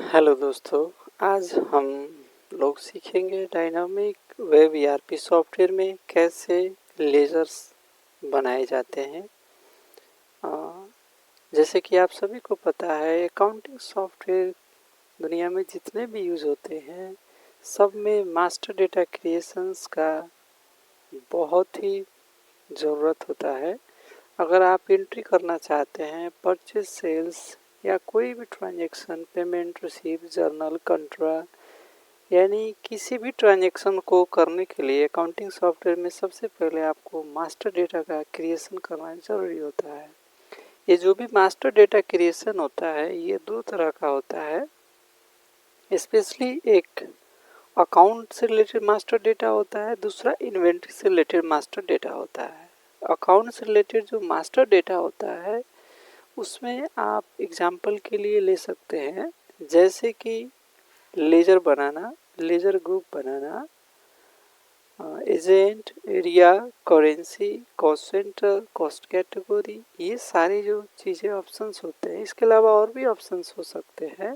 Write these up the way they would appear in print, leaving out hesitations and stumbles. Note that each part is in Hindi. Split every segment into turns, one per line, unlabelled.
हेलो दोस्तों, आज हम लोग सीखेंगे डायनामिक वेब ईआरपी सॉफ्टवेयर में कैसे लेजर्स बनाए जाते हैं। अ, जैसे कि आप सभी को पता है, अकाउंटिंग सॉफ्टवेयर दुनिया में जितने भी यूज़ होते हैं सब में मास्टर डेटा क्रिएशंस का बहुत ही ज़रूरत होता है। अगर आप एंट्री करना चाहते हैं परचेज सेल्स या कोई भी ट्रांजैक्शन, पेमेंट रिसीव, जर्नल, कंट्रा, यानी किसी भी ट्रांजैक्शन को करने के लिए अकाउंटिंग सॉफ्टवेयर में सबसे पहले आपको मास्टर डेटा का क्रिएशन करना ज़रूरी होता है। ये जो भी मास्टर डेटा क्रिएशन होता है ये दो तरह का होता है। स्पेशली एक अकाउंट से रिलेटेड मास्टर डेटा होता है, दूसरा इन्वेंट्री से रिलेटेड मास्टर डेटा होता है। अकाउंट से रिलेटेड जो मास्टर डेटा होता है उसमें आप एग्जाम्पल के लिए ले सकते हैं, जैसे कि लेजर बनाना, लेजर ग्रुप बनाना, agent, area, currency, cost center, cost category, ये सारी जो चीज़ें ऑप्शंस होते हैं। इसके अलावा और भी ऑप्शंस हो सकते हैं।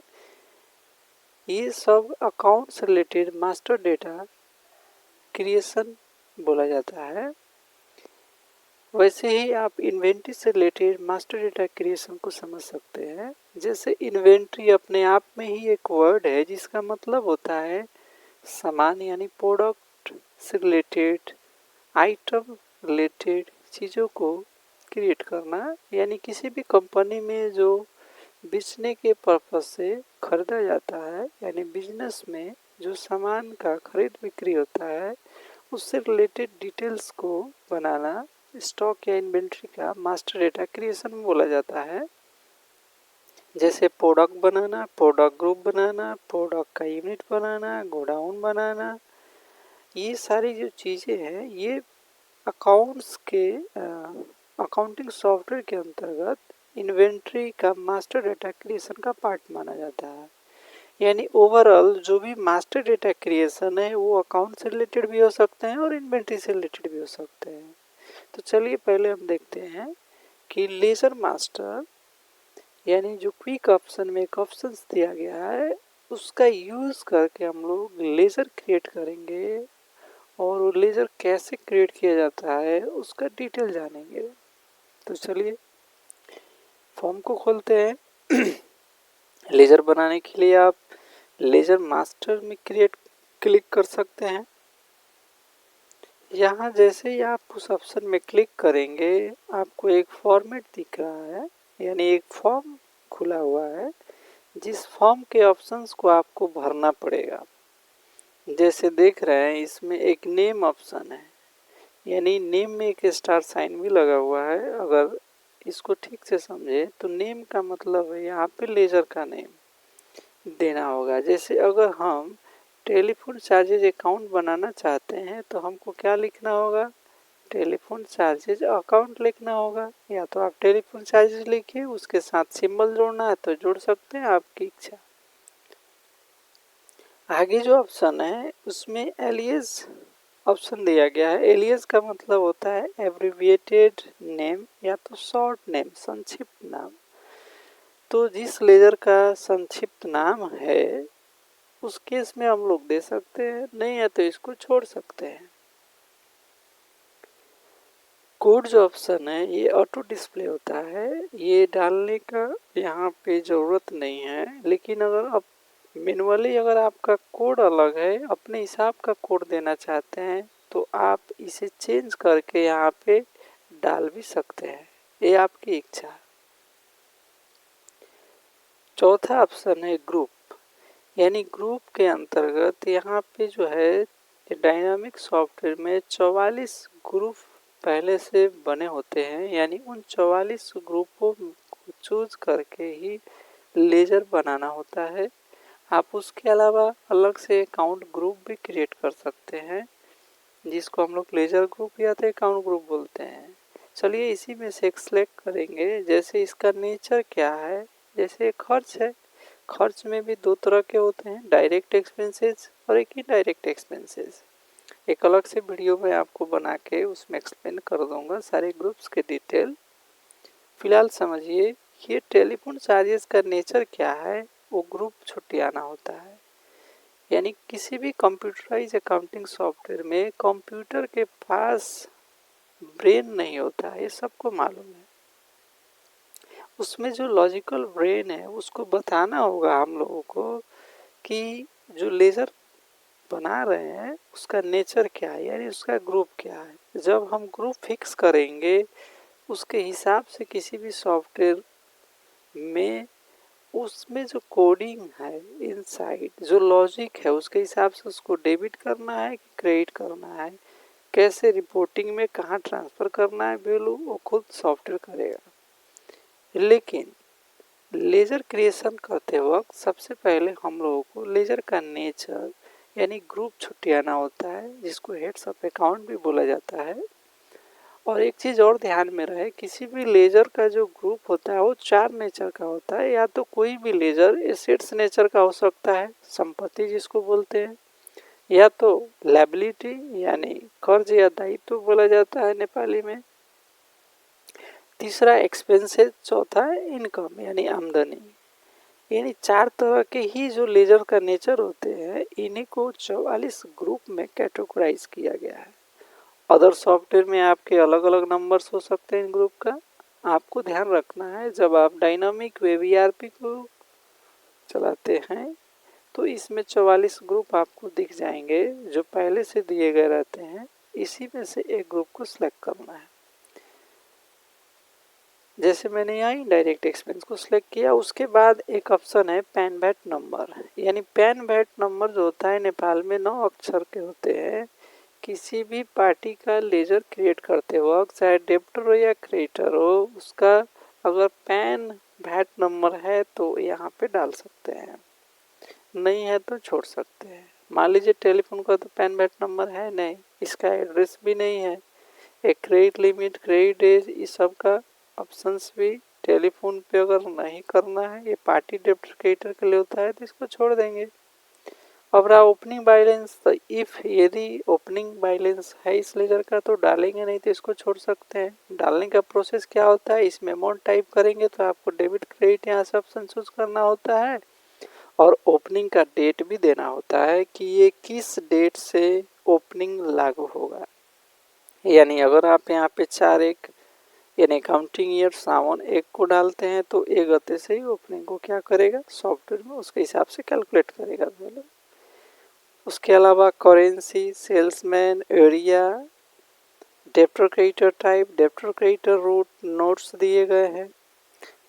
ये सब अकाउंट से रिलेटेड मास्टर डेटा क्रिएशन बोला जाता है। वैसे ही आप इन्वेंट्री से रिलेटेड मास्टर डेटा क्रिएशन को समझ सकते हैं। जैसे इन्वेंट्री अपने आप में ही एक वर्ड है जिसका मतलब होता है सामान, यानी प्रोडक्ट से रिलेटेड, आइटम रिलेटेड चीज़ों को क्रिएट करना, यानी किसी भी कंपनी में जो बेचने के पर्पज से खरीदा जाता है, यानी बिजनेस में जो सामान का खरीद बिक्री होता है उससे रिलेटेड डिटेल्स को बनाना स्टॉक या इन्वेंट्री का मास्टर डेटा क्रिएशन बोला जाता है। जैसे प्रोडक्ट बनाना, प्रोडक्ट ग्रुप बनाना, प्रोडक्ट का यूनिट बनाना, गोडाउन बनाना, ये सारी जो चीज़ें हैं ये अकाउंट्स के अकाउंटिंग सॉफ्टवेयर के अंतर्गत इन्वेंट्री का मास्टर डेटा क्रिएशन का पार्ट माना जाता है। यानी ओवरऑल जो भी मास्टर डेटा क्रिएशन है वो अकाउंट से रिलेटेड भी हो सकते हैं और इन्वेंट्री से रिलेटेड भी हो सकते हैं। तो चलिए पहले हम देखते हैं कि लेजर मास्टर, यानी जो क्विक ऑप्शन में एक ऑप्शन दिया गया है उसका यूज़ करके हम लोग लेजर क्रिएट करेंगे और वो लेजर कैसे क्रिएट किया जाता है उसका डिटेल जानेंगे। तो चलिए फॉर्म को खोलते हैं। लेजर बनाने के लिए आप लेजर मास्टर में क्लिक कर सकते हैं। यहाँ जैसे ही आप उस ऑप्शन में क्लिक करेंगे आपको एक फॉर्मेट दिख रहा है, यानी एक फॉर्म खुला हुआ है जिस फॉर्म के ऑप्शंस को आपको भरना पड़ेगा। जैसे देख रहे हैं इसमें एक नेम ऑप्शन है, यानी नेम में एक स्टार साइन भी लगा हुआ है। अगर इसको ठीक से समझे तो नेम का मतलब है यहाँ पे लेजर का नेम देना होगा। जैसे अगर हम टेलीफोन चार्जेज अकाउंट बनाना चाहते हैं तो हमको क्या लिखना होगा, टेलीफोन चार्जेज अकाउंट लिखना होगा। या तो आप टेलीफोन चार्जेज लिखिए, उसके साथ सिंबल जोड़ना है तो जोड़ सकते हैं, आपकी इच्छा। आगे जो ऑप्शन है उसमें एलियस ऑप्शन दिया गया है। एलियस का मतलब होता है एब्रिविएटेड नेम या तो शॉर्ट नेम, संक्षिप्त नाम। तो जिस लेजर का संक्षिप्त नाम है उस केस में हम लोग दे सकते हैं, नहीं है तो इसको छोड़ सकते हैं। कोड जो ऑप्शन है ये ऑटो डिस्प्ले होता है, ये डालने का यहाँ पे ज़रूरत नहीं है। लेकिन अगर आप मैनुअली अगर आपका कोड अलग है, अपने हिसाब का कोड देना चाहते हैं तो आप इसे चेंज करके यहाँ पे डाल भी सकते हैं, ये आपकी इच्छा है। चौथा ऑप्शन है ग्रुप, यानी ग्रुप के अंतर्गत यहाँ पे जो है डायनामिक सॉफ्टवेयर में 44 ग्रुप पहले से बने होते हैं, यानी उन 44 ग्रुपों को चूज करके ही लेजर बनाना होता है। आप उसके अलावा अलग से अकाउंट ग्रुप भी क्रिएट कर सकते हैं जिसको हम लोग लेजर ग्रुप या तो अकाउंट ग्रुप बोलते हैं। चलिए इसी में से एक सेलेक्ट करेंगे। जैसे इसका नेचर क्या है, जैसे खर्च है, खर्च में भी दो तरह के होते हैं, डायरेक्ट एक्सपेंसेस और एक इनडायरेक्ट एक्सपेंसेस। एक अलग से वीडियो में आपको बना के उसमें एक्सप्लेन कर दूंगा सारे ग्रुप्स के डिटेल। फिलहाल समझिए ये टेलीफोन चार्जेस का नेचर क्या है। वो ग्रुप छुट्टियाना होता है। यानी किसी भी कंप्यूटराइज अकाउंटिंग सॉफ्टवेयर में कंप्यूटर के पास ब्रेन नहीं होता है, ये सबको मालूम है। उसमें जो लॉजिकल ब्रेन है उसको बताना होगा हम लोगों को कि जो लेजर बना रहे हैं उसका नेचर क्या है, यानी उसका ग्रुप क्या है। जब हम ग्रुप फिक्स करेंगे उसके हिसाब से किसी भी सॉफ्टवेयर में उसमें जो कोडिंग है इनसाइड जो लॉजिक है उसके हिसाब से उसको डेबिट करना है कि क्रेडिट करना है, कैसे रिपोर्टिंग में कहाँ ट्रांसफ़र करना है वैल्यू, वो खुद सॉफ्टवेयर करेगा। लेकिन लेजर क्रिएशन करते वक्त सबसे पहले हम लोगों को लेजर का नेचर यानी ग्रुप छुट्टियाना होता है, जिसको हेड्स ऑफ अकाउंट भी बोला जाता है। और एक चीज़ और ध्यान में रहे, किसी भी लेजर का जो ग्रुप होता है वो 4 नेचर का होता है। या तो कोई भी लेजर एसेट्स नेचर का हो सकता है, संपत्ति जिसको बोलते हैं, या तो लायबिलिटी यानी कर्ज या दायित्व बोला जाता है नेपाली में, तीसरा एक्सपेंसेस, चौथा है इनकम यानी आमदनी। यानी 4 तरह के ही जो लेजर का नेचर होते हैं, इन्हीं को 44 ग्रुप में कैटेगराइज किया गया है। अदर सॉफ्टवेयर में आपके अलग अलग नंबर्स हो सकते हैं इन ग्रुप का। आपको ध्यान रखना है जब आप डायनामिक वेब ईआरपी को चलाते हैं तो इसमें 44 ग्रुप आपको दिख जाएंगे जो पहले से दिए गए रहते हैं। इसी में से एक ग्रुप को सिलेक्ट करना है। जैसे मैंने यहाँ डायरेक्ट एक्सपेंस को सिलेक्ट किया, उसके बाद एक ऑप्शन है पैन वैट नंबर। यानी पैन वैट नंबर जो होता है नेपाल में 9 अक्षर के होते हैं। किसी भी पार्टी का लेजर क्रिएट करते वक्त चाहे डेबिटर हो या क्रेडिटर हो, उसका अगर पैन वैट नंबर है तो यहाँ पे डाल सकते हैं, नहीं है तो छोड़ सकते हैं। मान लीजिए टेलीफोन का तो पैन वैट नंबर है नहीं, इसका एड्रेस भी नहीं है, एक क्रेडिट लिमिट, क्रेडिट एज, इस सब का ऑप्शंस भी टेलीफोन पे अगर नहीं करना है, ये पार्टी डेबिटर क्रेडिटर के लिए होता है तो इसको छोड़ देंगे। अब रहा ओपनिंग बैलेंस, तो इफ़ यदि ओपनिंग बैलेंस है इस लेजर का तो डालेंगे, नहीं तो इसको छोड़ सकते हैं। डालने का प्रोसेस क्या होता है, इसमें अमाउंट टाइप करेंगे तो आपको डेबिट क्रेडिट यहाँ से ऑप्शन चूज करना होता है और ओपनिंग का डेट भी देना होता है कि ये किस डेट से ओपनिंग लागू होगा। यानी अगर आप यहाँ पे 4/1 यानी अकाउंटिंग ईयर सावन 1 को डालते हैं तो 1 गते से ही ओपनिंग को क्या करेगा सॉफ्टवेयर में उसके हिसाब से कैलकुलेट करेगा वैल्यू। उसके अलावा currency, salesman, area, debtor creditor type, debtor creditor route, notes दिए गए हैं।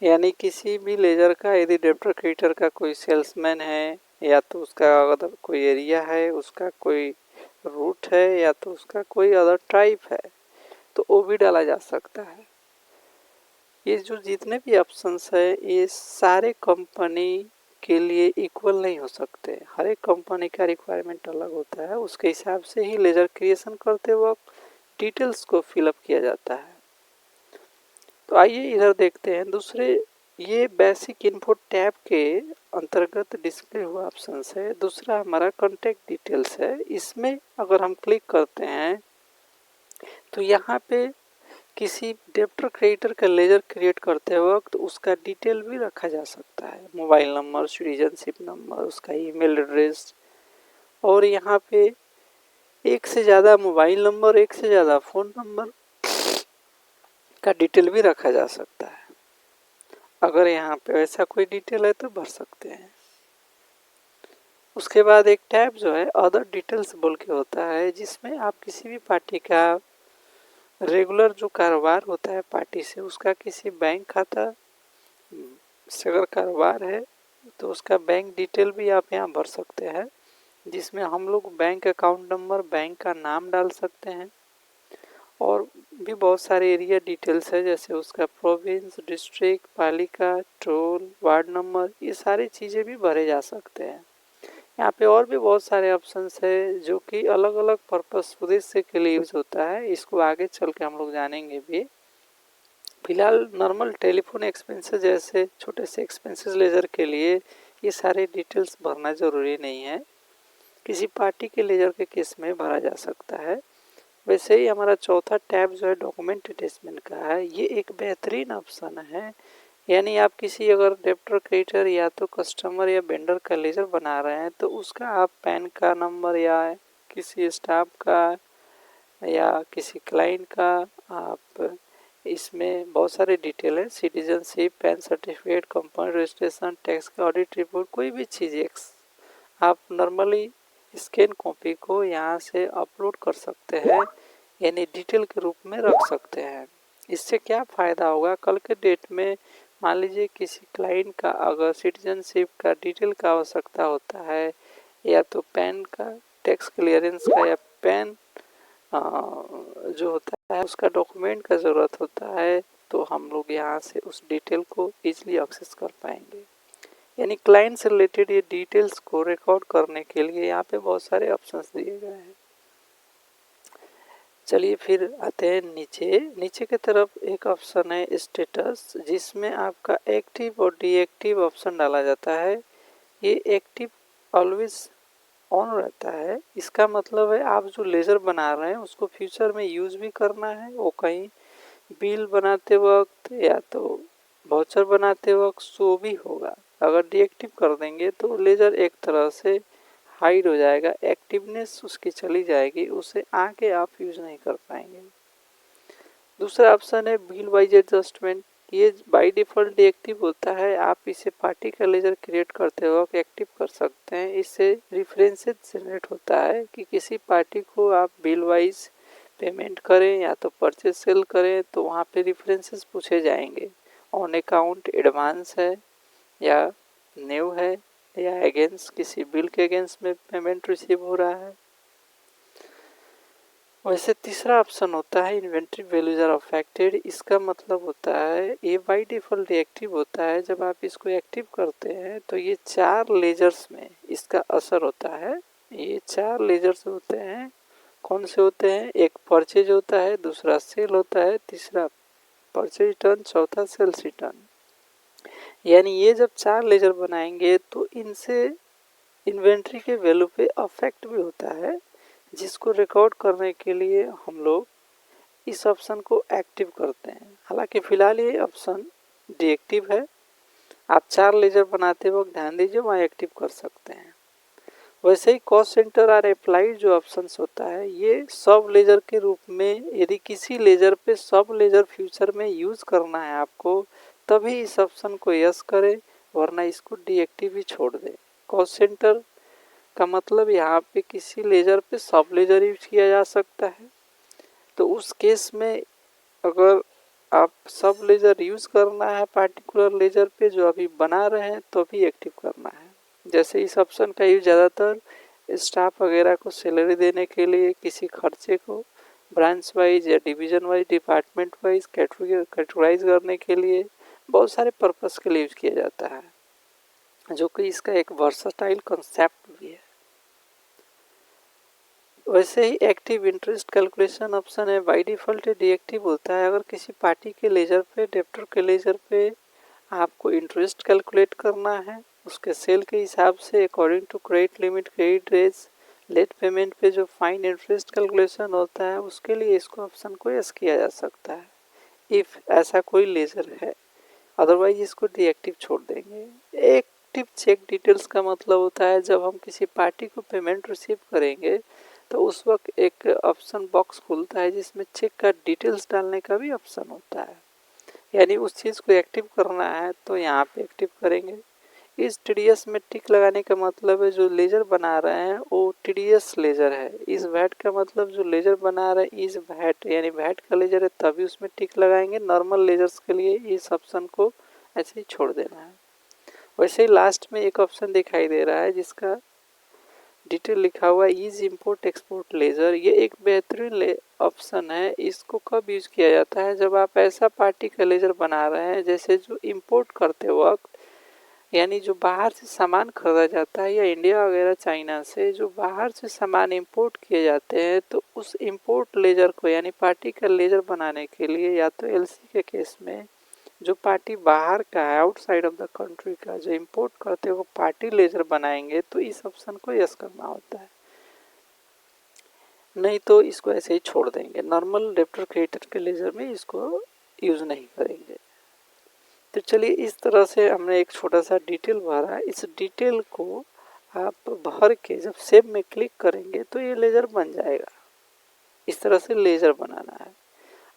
यानी किसी भी लेजर का यदि डेप्टर क्रेडिटर का कोई सेल्समैन है, या तो उसका अगर कोई एरिया है, उसका कोई रूट है, या तो उसका कोई अदर टाइप है, तो वो भी डाला जा सकता है। ये जो जितने भी ऑप्शंस है ये सारे कंपनी के लिए इक्वल नहीं हो सकते। हर एक कंपनी का रिक्वायरमेंट अलग होता है, उसके हिसाब से ही लेजर क्रिएशन करते वक्त डिटेल्स को फिलअप किया जाता है। तो आइए इधर देखते हैं दूसरे, ये बेसिक इन्फो टैब के अंतर्गत डिस्प्ले हुआ ऑप्शन है। दूसरा हमारा कॉन्टैक्ट डिटेल्स है। इसमें अगर हम क्लिक करते हैं तो यहाँ पे किसी डेबिटर क्रेडिटर का लेजर क्रिएट करते वक्त उसका डिटेल भी रखा जा सकता है, मोबाइल नंबर, सिटीजनशिप नंबर, उसका ईमेल एड्रेस, और यहाँ पे एक से ज़्यादा मोबाइल नंबर, एक से ज़्यादा फ़ोन नंबर का डिटेल भी रखा जा सकता है। अगर यहाँ पे ऐसा कोई डिटेल है तो भर सकते हैं। उसके बाद एक टैब जो है अदर डिटेल्स बोल के होता है, जिसमें आप किसी भी पार्टी का रेगुलर जो कारोबार होता है पार्टी से, उसका किसी बैंक खाता से अगर कारोबार है तो उसका बैंक डिटेल भी आप यहाँ भर सकते हैं, जिसमें हम लोग बैंक अकाउंट नंबर, बैंक का नाम डाल सकते हैं, और भी बहुत सारे एरिया डिटेल्स है जैसे उसका प्रोविंस, डिस्ट्रिक्ट, पालिका, टोल, वार्ड नंबर, ये सारी चीज़ें भी भरे जा सकते हैं। यहाँ पे और भी बहुत सारे ऑप्शंस है जो कि अलग अलग पर्पस उद्देश्य के लिए यूज होता है, इसको आगे चल के हम लोग जानेंगे भी। फिलहाल नॉर्मल टेलीफोन एक्सपेंसेस जैसे छोटे से एक्सपेंसेस लेजर के लिए ये सारे डिटेल्स भरना ज़रूरी नहीं है, किसी पार्टी के लेजर के केस में भरा जा सकता है। वैसे ही हमारा चौथा टैब जो है डॉक्यूमेंट अटैचमेंट का है, ये एक बेहतरीन ऑप्शन है यानी आप किसी अगर डेप्टर क्रेडिटर या तो कस्टमर या वेंडर का लेजर बना रहे हैं तो उसका आप पैन का नंबर या किसी स्टाफ का या किसी क्लाइंट का आप इसमें बहुत सारे डिटेल है, citizenship, pan certificate, company registration, tax का ऑडिट रिपोर्ट, कोई भी चीज़ आप नॉर्मली स्कैन कॉपी को यहाँ से अपलोड कर सकते हैं, यानी डिटेल के रूप में रख सकते हैं। इससे क्या फ़ायदा होगा, कल के डेट में मान लीजिए किसी क्लाइंट का अगर सिटीजनशिप का डिटेल का आवश्यकता होता है या तो पैन का, टैक्स क्लियरेंस का या पैन जो होता है उसका डॉक्यूमेंट का ज़रूरत होता है, तो हम लोग यहाँ से उस डिटेल को इजीली एक्सेस कर पाएंगे। यानी क्लाइंट से रिलेटेड ये डिटेल्स को रिकॉर्ड करने के लिए यहाँ पे बहुत सारे ऑप्शंस दिए गए हैं। चलिए फिर आते हैं नीचे। नीचे की तरफ एक ऑप्शन है स्टेटस, जिसमें आपका एक्टिव और डीएक्टिव ऑप्शन डाला जाता है। ये एक्टिव ऑलवेज ऑन रहता है, इसका मतलब है आप जो लेज़र बना रहे हैं उसको फ्यूचर में यूज़ भी करना है, वो कहीं बिल बनाते वक्त या तो वाउचर बनाते वक्त शो भी होगा। अगर डीएक्टिव कर देंगे तो लेज़र एक तरह से हाइड हो जाएगा, एक्टिवनेस उसकी चली जाएगी, उसे आगे आप यूज़ नहीं कर पाएंगे। दूसरा ऑप्शन है बिल वाइज एडजस्टमेंट, ये बाय डिफ़ॉल्ट डीएक्टिव होता है, आप इसे पार्टी का लेज़र क्रिएट करते वक्त एक्टिव कर सकते हैं। इससे रेफरेंसेस जनरेट होता है कि किसी पार्टी को आप बिल वाइज पेमेंट करें या तो परचेज सेल करें तो वहाँ पे रेफरेंसेस पूछे जाएंगे, ऑन अकाउंट एडवांस है या न्यू है या अगेंस्ट किसी बिल के अगेंस्ट में पेमेंट रिसीव हो रहा है। वैसे तीसरा ऑप्शन होता है इन्वेंट्री वैल्यूज आर अफेक्टेड, इसका मतलब होता है ये बाई डिफ़ॉल्ट एक्टिव होता है, जब आप इसको एक्टिव करते हैं तो ये 4 लेजर्स में इसका असर होता है। ये 4 लेजर्स होते हैं, कौन से होते हैं, एक परचेज होता है, दूसरा सेल होता है, तीसरा परचेज रिटर्न, चौथा सेल्स रिटर्न। यानी ये जब 4 लेजर बनाएंगे तो इनसे इन्वेंट्री के वैल्यू पे अफेक्ट भी होता है, जिसको रिकॉर्ड करने के लिए हम लोग इस ऑप्शन को एक्टिव करते हैं। हालांकि फ़िलहाल ये ऑप्शन डीएक्टिव है, आप 4 लेजर बनाते वक्त ध्यान दीजिए वहाँ एक्टिव कर सकते हैं। वैसे ही कॉस्ट सेंटर आर अप्लाइड जो ऑप्शंस होता है ये सब लेजर के रूप में, यदि किसी लेजर पे सब लेजर फ्यूचर में यूज़ करना है आपको तभी इस ऑप्शन को यस करें, वरना इसको डीएक्टिव ही छोड़ दें। कॉस्ट सेंटर का मतलब यहाँ पे किसी लेजर पे सब लेजर यूज किया जा सकता है, तो उस केस में अगर आप सब लेजर यूज़ करना है पार्टिकुलर लेजर पे जो अभी बना रहे हैं तो भी एक्टिव करना है। जैसे इस ऑप्शन का यूज ज़्यादातर स्टाफ वगैरह को सैलरी देने के लिए, किसी खर्चे को ब्रांच वाइज या division wise, department wise categorize करने के लिए, बहुत सारे पर्पस के लिए यूज किया जाता है, जो कि इसका एक वर्सटाइल कंसेप्ट भी है। वैसे ही एक्टिव इंटरेस्ट कैलकुलेशन ऑप्शन है, बाई डिफ़ॉल्ट डीएक्टिव होता है। अगर किसी पार्टी के लेजर पे, डेप्टर के लेजर पे आपको इंटरेस्ट कैलकुलेट करना है, उसके सेल के हिसाब से according to credit limit, credit raise, late payment पे जो फाइन इंटरेस्ट कैलकुलेशन होता है उसके लिए इसको ऑप्शन को यस किया जा सकता है इफ़ ऐसा कोई लेजर है, अदरवाइज इसको डीएक्टिव छोड़ देंगे। एक्टिव चेक डिटेल्स का मतलब होता है जब हम किसी पार्टी को पेमेंट रिसीव करेंगे तो उस वक्त एक ऑप्शन बॉक्स खुलता है जिसमें चेक का डिटेल्स डालने का भी ऑप्शन होता है, यानी उस चीज़ को एक्टिव करना है तो यहाँ पे एक्टिव करेंगे। इस टीडीएस में टिक लगाने का मतलब है जो लेजर बना रहे हैं वो टीडीएस लेजर है, इस वैट का मतलब जो लेजर बना रहे हैं इस वैट यानी वैट का लेजर है तभी उसमें टिक लगाएंगे। नॉर्मल लेजर्स के लिए इस ऑप्शन को ऐसे ही छोड़ देना है। वैसे ही लास्ट में एक ऑप्शन दिखाई दे रहा है जिसका डिटेल लिखा हुआ है ईज इम्पोर्ट एक्सपोर्ट लेज़र, ये एक बेहतरीन ऑप्शन है। इसको कब यूज़ किया जाता है, जब आप ऐसा पार्टी का लेज़र बना रहे हैं जैसे जो इंपोर्ट करते वक्त, यानी जो बाहर से सामान खरीदा जाता है या इंडिया वगैरह चाइना से जो बाहर से सामान इंपोर्ट किए जाते हैं, तो उस इंपोर्ट लेज़र को यानी पार्टी का लेज़र बनाने के लिए या तो एलसी के केस में जो पार्टी बाहर का है, आउटसाइड ऑफ द कंट्री का जो इंपोर्ट करते हैं वो पार्टी लेजर बनाएंगे तो इस ऑप्शन को यस करना होता है, नहीं तो इसको ऐसे ही छोड़ देंगे। नॉर्मल डेप्टर क्रिएटर के लेजर में इसको यूज़ नहीं करेंगे। तो चलिए इस तरह से हमने एक छोटा सा डिटेल भरा। इस डिटेल को आप भर के जब सेव में क्लिक करेंगे तो ये लेजर बन जाएगा। इस तरह से लेजर बनाना है।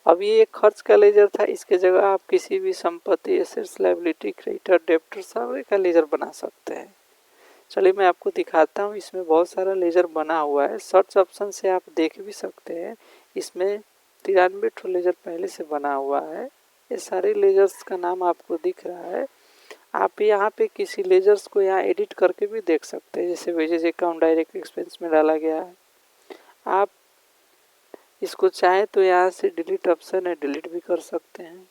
अब ये एक खर्च का लेजर था, इसके जगह आप किसी भी संपत्ति, एसेट्स, लायबिलिटी, क्रेडिटर, डेब्टर सब का लेजर बना सकते हैं। चलिए मैं आपको दिखाता हूँ। इसमें बहुत सारा लेजर बना हुआ है। सर्च ऑप्शन से आप देख भी सकते हैं। इसमें 93 ठो लेजर पहले से बना हुआ है। ये सारे लेजर्स का नाम आपको दिख रहा है। आप यहाँ पे किसी लेजर्स को यहाँ एडिट करके भी देख सकते हैं। जैसे वेजेज अकाउंट डायरेक्ट एक्सपेंस में डाला गया है। आप इसको चाहे तो यहाँ से डिलीट ऑप्शन है, डिलीट भी कर सकते हैं।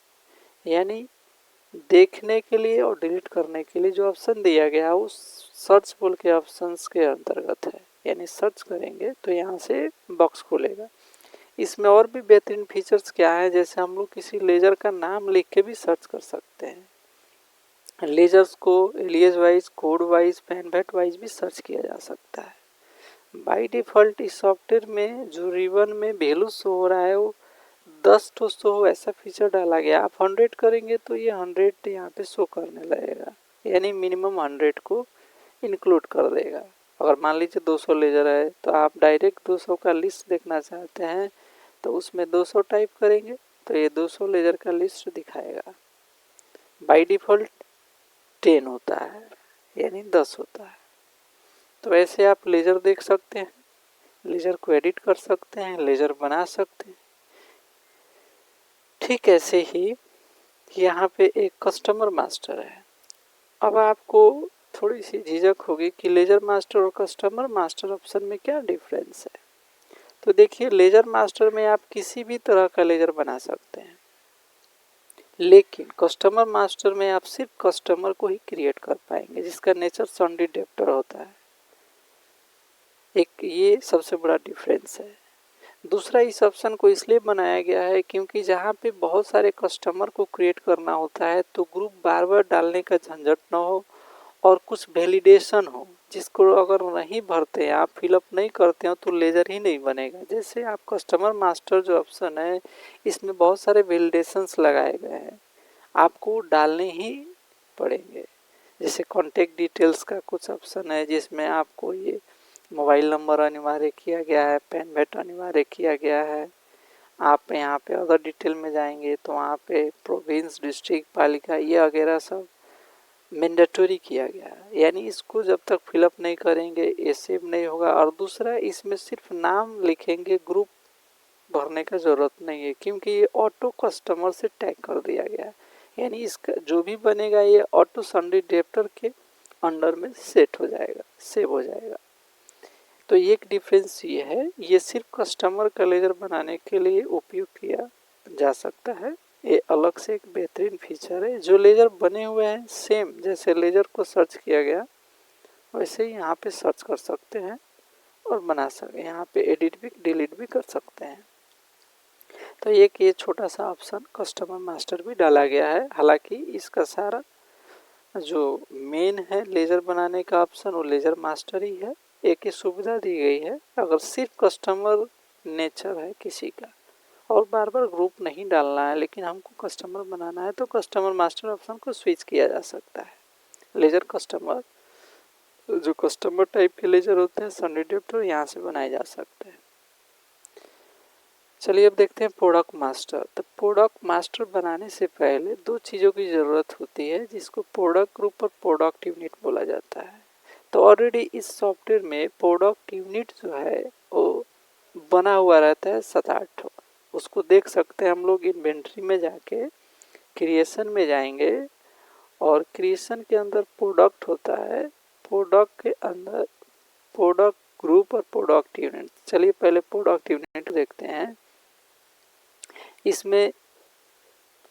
यानी देखने के लिए और डिलीट करने के लिए जो ऑप्शन दिया गया है उस सर्च बोल के ऑप्शंस के अंतर्गत है। यानी सर्च करेंगे तो यहाँ से बॉक्स खुलेगा। इसमें और भी बेहतरीन फीचर्स क्या है, जैसे हम लोग किसी लेजर का नाम लिख के भी सर्च कर सकते हैं। लेजर्स को एलियास वाइज, कोड वाइज, पेनवेट वाइज भी सर्च किया जा सकता है। बाय डिफ़ॉल्ट इस सॉफ्टवेयर में जो रिबन में वैल्यू शो हो रहा है वो 10 तो शो हो, ऐसा फीचर डाला गया। आप 100 करेंगे तो ये 100 यहाँ पे शो करने लगेगा। यानी मिनिमम 100 को इंक्लूड कर देगा। अगर मान लीजिए 200 लेजर है तो आप डायरेक्ट 200 का लिस्ट देखना चाहते हैं तो उसमें 200 टाइप करेंगे तो ये 200 लेजर का लिस्ट दिखाएगा। बाय डिफ़ॉल्ट 10 होता है, यानी 10 होता है। तो ऐसे आप लेजर देख सकते हैं, लेजर को एडिट कर सकते हैं, लेजर बना सकते हैं। ठीक ऐसे ही यहाँ पे एक कस्टमर मास्टर है। अब आपको थोड़ी सी झिझक होगी कि लेजर मास्टर और कस्टमर मास्टर ऑप्शन में क्या डिफरेंस है। तो देखिए लेजर मास्टर में आप किसी भी तरह का लेजर बना सकते हैं, लेकिन कस्टमर मास्टर में आप सिर्फ कस्टमर को ही क्रिएट कर पाएंगे जिसका नेचर सन्डी डेप्टर होता है। एक ये सबसे बड़ा डिफरेंस है। दूसरा, इस ऑप्शन को इसलिए बनाया गया है क्योंकि जहाँ पे बहुत सारे कस्टमर को क्रिएट करना होता है तो ग्रुप बार बार डालने का झंझट ना हो और कुछ वैलिडेशन हो, जिसको अगर नहीं भरते हैं आप, फिलअप नहीं करते हो तो लेजर ही नहीं बनेगा। जैसे आप कस्टमर मास्टर जो ऑप्शन है इसमें बहुत सारे वैलिडेशंस लगाए गए हैं, आपको डालने ही पड़ेंगे। जैसे कॉन्टेक्ट डिटेल्स का कुछ ऑप्शन है जिसमें आपको ये मोबाइल नंबर अनिवार्य किया गया है, पेनवेट अनिवार्य किया गया है। आप यहाँ पे अदर डिटेल में जाएंगे तो वहाँ पे प्रोविंस, डिस्ट्रिक्ट, पालिका ये वगैरह सब मैंडेटरी किया गया है। यानी इसको जब तक फिलअप नहीं करेंगे ये सेव नहीं होगा। और दूसरा, इसमें सिर्फ नाम लिखेंगे, ग्रुप भरने का ज़रूरत नहीं है क्योंकि ये ऑटो कस्टमर से टैग कर दिया गया है। यानी इसका जो भी बनेगा ये ऑटो सन्डी डेप्टर के अंडर में सेट हो जाएगा, सेव हो जाएगा। तो एक डिफरेंस ये है, ये सिर्फ कस्टमर का लेजर बनाने के लिए उपयोग किया जा सकता है। ये अलग से एक बेहतरीन फीचर है। जो लेजर बने हुए हैं सेम जैसे लेजर को सर्च किया गया वैसे ही यहाँ पे सर्च कर सकते हैं और बना सकते हैं। यहाँ पे एडिट भी डिलीट भी कर सकते हैं। तो एक ये छोटा सा ऑप्शन कस्टमर मास्टर भी डाला गया है। हालांकि इसका सारा जो मेन है लेजर बनाने का ऑप्शन वो लेजर मास्टर ही है। एक ही सुविधा दी गई है, अगर सिर्फ कस्टमर नेचर है किसी का और बार बार ग्रुप नहीं डालना है लेकिन हमको कस्टमर बनाना है तो कस्टमर मास्टर ऑप्शन को स्विच किया जा सकता है। लेजर कस्टमर, जो कस्टमर टाइप के लेजर होते हैं सन्डी डेप्टर यहाँ से बनाए जा सकते हैं। चलिए अब देखते हैं प्रोडक्ट मास्टर। तो प्रोडक्ट मास्टर बनाने से पहले दो चीज़ों की ज़रूरत होती है जिसको प्रोडक्ट ग्रुप और प्रोडक्ट यूनिट बोला जाता है। तो ऑलरेडी इस सॉफ्टवेयर में प्रोडक्ट यूनिट जो है वो बना हुआ रहता है 7-8। उसको देख सकते हैं हम लोग। इन्वेंट्री में जाके क्रिएशन में जाएंगे और क्रिएशन के अंदर प्रोडक्ट होता है, प्रोडक्ट के अंदर प्रोडक्ट ग्रुप और प्रोडक्ट यूनिट। चलिए पहले प्रोडक्ट यूनिट देखते हैं। इसमें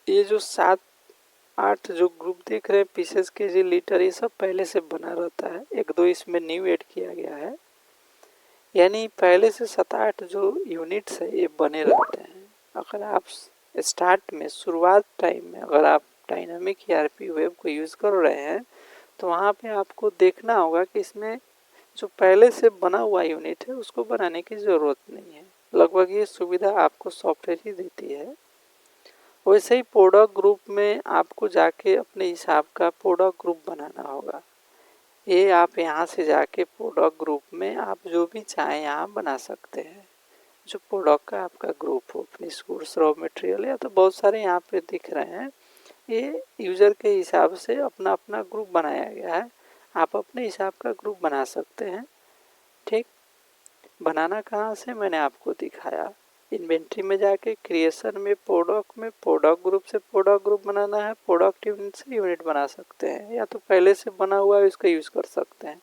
ये जो 7-8 जो ग्रुप देख रहे हैं, पीसेस, केजी, लीटर, ये सब पहले से बना रहता है। एक दो इसमें न्यू ऐड किया गया है। यानी पहले से 7-8 जो यूनिट्स है ये बने रहते हैं। अगर आप स्टार्ट में शुरुआत टाइम में अगर आप डायनामिक ERP वेब को यूज़ कर रहे हैं तो वहाँ पे आपको देखना होगा कि इसमें जो पहले से बना हुआ यूनिट है उसको बनाने की ज़रूरत नहीं है। लगभग ये सुविधा आपको सॉफ्टवेयर ही देती है। वैसे ही प्रोडक्ट ग्रुप में आपको जाके अपने हिसाब का प्रोडक्ट ग्रुप बनाना होगा। ये आप यहाँ से जाके प्रोडक्ट ग्रुप में आप जो भी चाहें यहाँ बना सकते हैं, जो प्रोडक्ट का आपका ग्रुप हो, फिनिश गुड्स, रॉ मटेरियल, या तो बहुत सारे यहाँ पे दिख रहे हैं। ये यूज़र के हिसाब से अपना अपना ग्रुप बनाया गया है, आप अपने हिसाब का ग्रुप बना सकते हैं। ठीक, बनाना कहाँ से मैंने आपको दिखाया, इन्वेंट्री में जाके क्रिएशन में प्रोडक्ट ग्रुप से प्रोडक्ट ग्रुप बनाना है, प्रोडक्ट यूनिट से यूनिट बना सकते हैं, या तो पहले से बना हुआ है इसका यूज़ कर सकते हैं।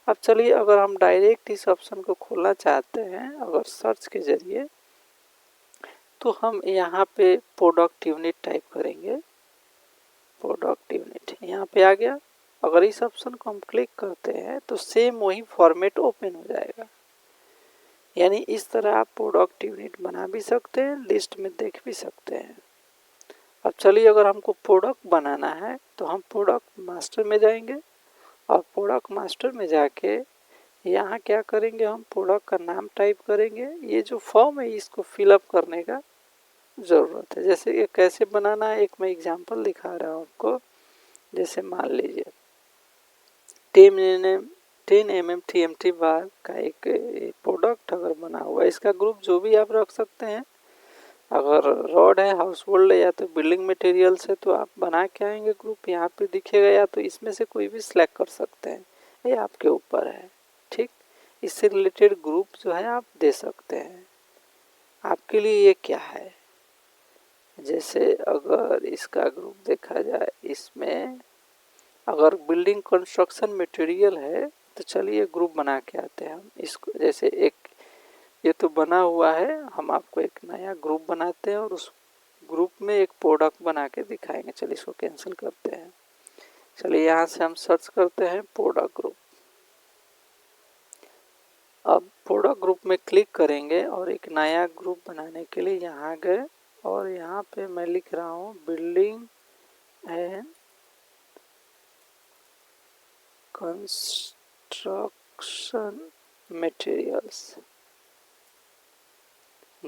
अब चलिए, अगर हम डायरेक्ट इस ऑप्शन को खोलना चाहते हैं अगर सर्च के जरिए, तो हम यहाँ पे प्रोडक्ट यूनिट टाइप करेंगे। प्रोडक्ट यूनिट यहाँ पे आ गया। अगर इस ऑप्शन को हम क्लिक करते हैं तो सेम वही फॉर्मेट ओपन हो जाएगा। यानी इस तरह आप प्रोडक्ट यूनिट बना भी सकते हैं, लिस्ट में देख भी सकते हैं। अब चलिए, अगर हमको प्रोडक्ट बनाना है तो हम प्रोडक्ट मास्टर में जाएंगे, और प्रोडक्ट मास्टर में जाके यहाँ क्या करेंगे, हम प्रोडक्ट का नाम टाइप करेंगे। ये जो फॉर्म है इसको फिलअप करने का ज़रूरत है। जैसे ये कैसे बनाना है, एक मैं एग्जांपल दिखा रहा हूँ आपको। जैसे मान लीजिए 10 mm TMT बार का एक प्रोडक्ट अगर बना हुआ है, इसका ग्रुप जो भी आप रख सकते हैं। अगर रॉड है, हाउस होल्ड है, या तो बिल्डिंग मटेरियल्स है, तो आप बना के आएंगे ग्रुप, यहाँ पे दिखेगा, या तो इसमें से कोई भी सिलेक्ट कर सकते हैं, ये आपके ऊपर है। ठीक, इससे रिलेटेड ग्रुप जो है आप दे सकते हैं। आपके लिए ये क्या है, जैसे अगर इसका ग्रुप देखा जाए, इसमें अगर बिल्डिंग कंस्ट्रक्शन मटेरियल है तो चलिए ग्रुप बना के आते हैं हम इसको। जैसे एक ये तो बना हुआ है, हम आपको एक नया ग्रुप बनाते हैं और उस ग्रुप में एक प्रोडक्ट बना के दिखाएंगे। चलिए इसको कैंसिल करते हैं। चलिए यहाँ से हम सर्च करते हैं प्रोडक्ट ग्रुप। अब प्रोडक्ट ग्रुप में क्लिक करेंगे और एक नया ग्रुप बनाने के लिए यहाँ गए, और यहाँ पे मैं लिख रहा हूँ building and construction materials.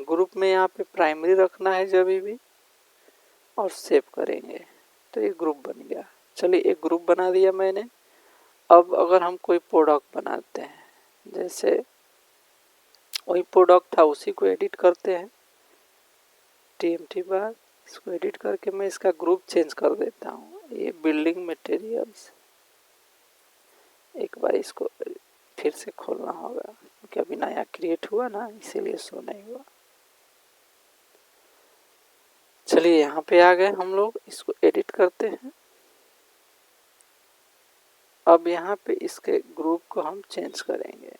Group में यहाँ पे प्राइमरी रखना है जब भी, और सेव करेंगे तो ये ग्रुप बन गया। चलिए एक ग्रुप बना दिया मैंने। अब अगर हम कोई प्रोडक्ट बनाते हैं, जैसे वही प्रोडक्ट था उसी को एडिट करते हैं, TMT बार, इसको एडिट करके मैं इसका ग्रुप चेंज कर देता हूँ। ये बिल्डिंग मटेरियल्स, एक बार इसको फिर से खोलना होगा क्योंकि अभी नया क्रिएट हुआ ना, इसीलिए शो नहीं हुआ। चलिए यहाँ पे आ गए हम लोग, इसको एडिट करते हैं। अब यहाँ पे इसके ग्रुप को हम चेंज करेंगे।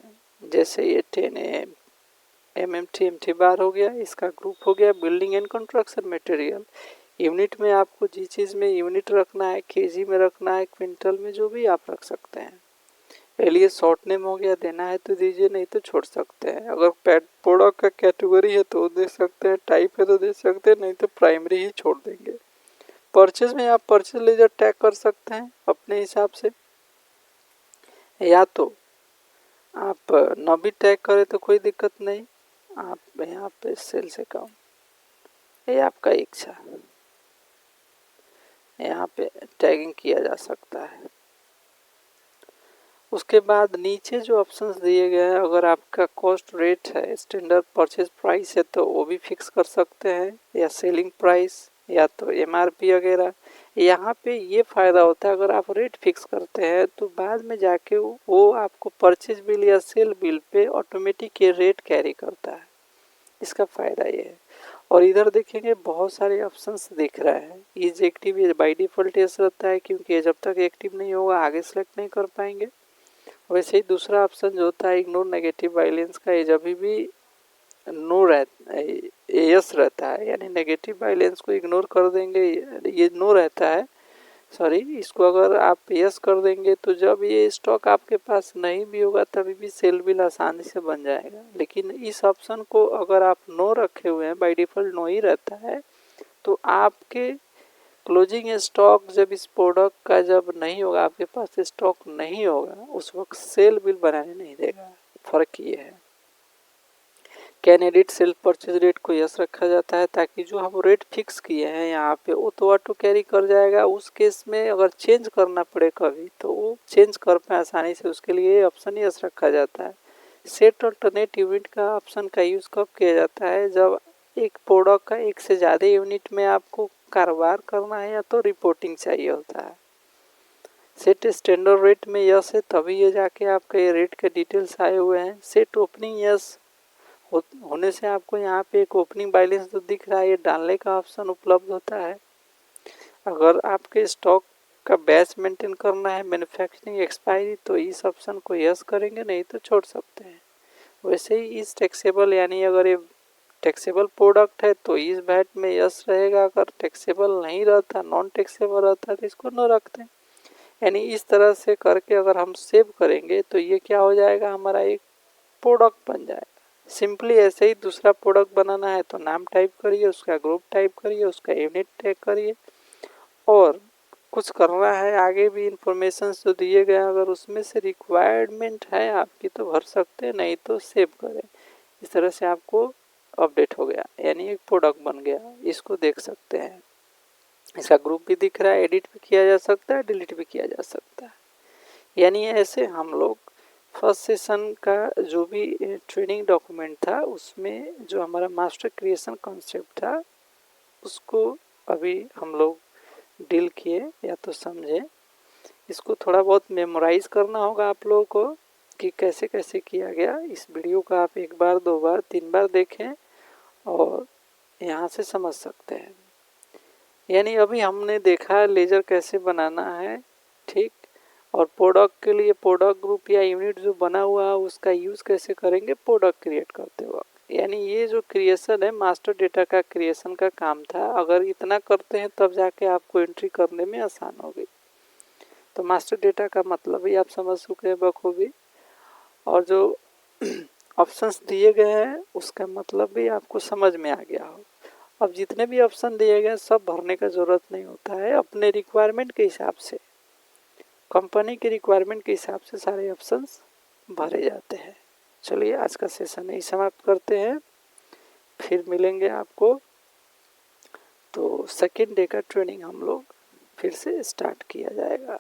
जैसे ये 10 mm TMT बार हो गया, इसका ग्रुप हो गया building and construction material. Unit में आपको जिस चीज़ में यूनिट रखना है, केजी में रखना है, क्विंटल में, जो भी आप रख सकते हैं। चलिए शॉर्ट नेम हो गया, देना है तो दीजिए, नहीं तो छोड़ सकते हैं। अगर प्रोडक्ट का कैटेगरी है तो दे सकते हैं, टाइप है तो दे सकते हैं, नहीं तो प्राइमरी ही छोड़ देंगे। परचेज में आप परचेज लेजर टैग कर सकते हैं अपने हिसाब से, या तो आप न भी टैग करें तो कोई दिक्कत नहीं, आप यहाँ पे सेल्स अकाउंट, ये आपका इच्छा, यहाँ पे टैगिंग किया जा सकता है। उसके बाद नीचे जो ऑप्शंस दिए गए हैं, अगर आपका कॉस्ट रेट है, स्टैंडर्ड परचेज प्राइस है, तो वो भी फिक्स कर सकते हैं, या सेलिंग प्राइस, या तो MRP वगैरह। यहाँ पे ये फ़ायदा होता है, अगर आप रेट फिक्स करते हैं तो बाद में जाके वो आपको परचेज बिल या सेल बिल पे ऑटोमेटिक ये रेट कैरी करता है, इसका फ़ायदा ये है। और इधर देखेंगे बहुत सारे ऑप्शंस दिख रहे हैं। इज एक्टिव, ये बाई डिफ़ॉल्ट यस रहता है, क्योंकि ये जब तक एक्टिव नहीं होगा आगे सेलेक्ट नहीं कर पाएंगे। वैसे ही दूसरा ऑप्शन जो होता है इग्नोर नेगेटिव वायलेंस का, ये जब भी नो रहता, यस रहता है, यानी नेगेटिव वायलेंस को इग्नोर कर देंगे, ये नो रहता है, सॉरी, इसको अगर आप यस कर देंगे तो जब ये स्टॉक आपके पास नहीं भी होगा तभी भी सेल बिल आसानी से बन जाएगा। लेकिन इस ऑप्शन को अगर आप नो रखे हुए हैं, बाय डिफ़ॉल्ट नो ही रहता है, तो आपके क्लोजिंग स्टॉक जब इस प्रोडक्ट का जब नहीं होगा, आपके पास स्टॉक नहीं होगा, उस वक्त सेल बिल बनाने नहीं देगा। फ़र्क ये है। Can edit self purchase rate को यस रखा जाता है, ताकि जो हम रेट फिक्स किए हैं यहाँ पे वो तो ऑटो कैरी कर जाएगा। उस केस में अगर चेंज करना पड़े कभी तो वो चेंज कर पाए आसानी से, उसके लिए ऑप्शन यस रखा जाता है। सेट अल्टरनेट यूनिट का ऑप्शन का यूज़ कब किया जाता है? जब एक प्रोडक्ट का एक से ज़्यादा यूनिट में आपको कारोबार करना है या तो रिपोर्टिंग चाहिए होता है। सेट स्टैंडर्ड रेट में यस है तभी ये जाके आपके ये रेट के डिटेल्स आए हुए हैं। सेट ओपनिंग यस होने से आपको यहाँ पे एक ओपनिंग बैलेंस जो दिख रहा है ये डालने का ऑप्शन उपलब्ध होता है। अगर आपके स्टॉक का बैच मेंटेन करना है मैन्युफैक्चरिंग एक्सपायरी तो इस ऑप्शन को यस करेंगे, नहीं तो छोड़ सकते हैं। वैसे ही इस टैक्सेबल यानी अगर ये टैक्सेबल प्रोडक्ट है तो इस वैट में यस रहेगा, अगर टैक्सेबल नहीं रहता नॉन टैक्सेबल रहता तो इसको न रखते हैं। यानी इस तरह से करके अगर हम सेव करेंगे तो ये क्या हो जाएगा, हमारा एक प्रोडक्ट बन जाएगा। सिंपली ऐसे ही दूसरा प्रोडक्ट बनाना है तो नाम टाइप करिए, उसका ग्रुप टाइप करिए, उसका यूनिट टाइप करिए, और कुछ करना है आगे भी इंफॉर्मेशन जो दिए गए अगर उसमें से रिक्वायरमेंट है आपकी तो भर सकते हैं, नहीं तो सेव करें। इस तरह से आपको अपडेट हो गया, यानी एक प्रोडक्ट बन गया। इसको देख सकते हैं, इसका ग्रुप भी दिख रहा है, एडिट भी किया जा सकता है, डिलीट भी किया जा सकता है। यानी ऐसे हम लोग फर्स्ट सेशन का जो भी ट्रेनिंग डॉक्यूमेंट था उसमें जो हमारा मास्टर क्रिएशन कॉन्सेप्ट था उसको अभी हम लोग डील किए या तो समझे। इसको थोड़ा बहुत मेमोराइज करना होगा आप लोगों को कि कैसे कैसे किया गया। इस वीडियो को आप एक बार, दो बार, तीन बार देखें और यहाँ से समझ सकते हैं। यानी अभी हमने देखा लेजर कैसे बनाना है, ठीक, और प्रोडक्ट के लिए प्रोडक्ट ग्रुप या यूनिट जो बना हुआ है उसका यूज़ कैसे करेंगे प्रोडक्ट क्रिएट करते वक्त। यानी ये जो क्रिएशन है मास्टर डेटा का क्रिएशन का काम था, अगर इतना करते हैं तब जाके आपको एंट्री करने में आसान होगी। तो मास्टर डेटा का मतलब भी आप समझ चुके हैं बखूबी, और जो ऑप्शंस दिए गए हैं उसका मतलब भी आपको समझ में आ गया हो। अब जितने भी ऑप्शन दिए गए सब भरने का ज़रूरत नहीं होता है, अपने रिक्वायरमेंट के हिसाब से, कंपनी की रिक्वायरमेंट के हिसाब से सारे ऑप्शंस भरे जाते हैं। चलिए आज का सेशन यही समाप्त करते हैं, फिर मिलेंगे आपको। तो सेकेंड डे का ट्रेनिंग हम लोग फिर से स्टार्ट किया जाएगा।